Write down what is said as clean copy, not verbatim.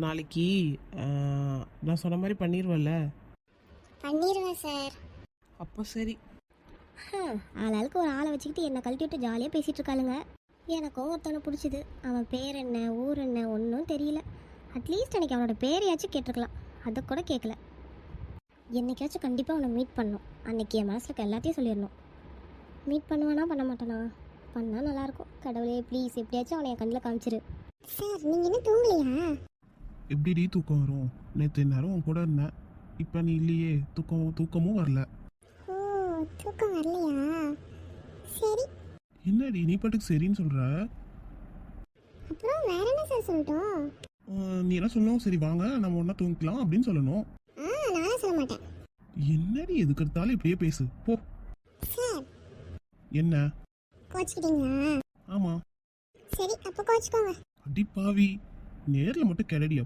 நாளைக்கு நான் சொன்ன மாதிரி பண்ணிடுவேன்ல? பண்ணிடுவேன் சார். அப்போ சரி. ஆளாளுக்கு ஒரு ஆளை வச்சுக்கிட்டு என்னை கழட்டி விட்டு ஜாலியாக பேசிகிட்டு இருக்காளுங்க. எனக்கும் ஒருத்தவனை பிடிச்சிது. அவன் பேர் என்ன, ஊர் என்ன, ஒன்றும் தெரியல. அட்லீஸ்ட் எனக்கு அவனோட பேரையாச்சும் கேட்டிருக்கலாம். அதை கூட கேட்கல. என்னைக்காச்சும் கண்டிப்பாக அவனை மீட் பண்ணணும். அன்னைக்கு என் மனசில் எல்லாத்தையும் சொல்லிடணும். மீட் பண்ணுவானா பண்ண மாட்டானா? பண்ணால் நல்லாயிருக்கும். கடவுளே ப்ளீஸ் எப்படியாச்சும் அவனை என் கண்ணில் காமிச்சிரு. சார் நீங்கள் என்ன தூங்கலையா? எப்படிடி தூக்கம் வரும்? நேற்று நேரம் உன் கூட இருந்தேன், இப்போ நீ இல்லையே, தூக்கமும் வரல. ஓ, தூக்கம் வரலையா? சரி. என்னடி நீ பாட்டுக்கு சரின்னு சொல்கிற? அப்புறம் வேற என்ன சார் சொல்லட்டும்? நீ என்ன சொல்லணும், சரி வாங்க நம்ம ஒன்றா தூங்கிக்கலாம் அப்படின்னு சொல்லணும். நானே சொல்ல மாட்டேன். என்னடி எதுக்கு எடுத்தாலும் இப்படியே பேசு போ. சார் என்ன கோச்சிக்கிட்டீங்களா? ஆமா. சரி அப்போ கோச்சிக்கோங்க. அடி பாவி, நேரில் மட்டும் கிளடி.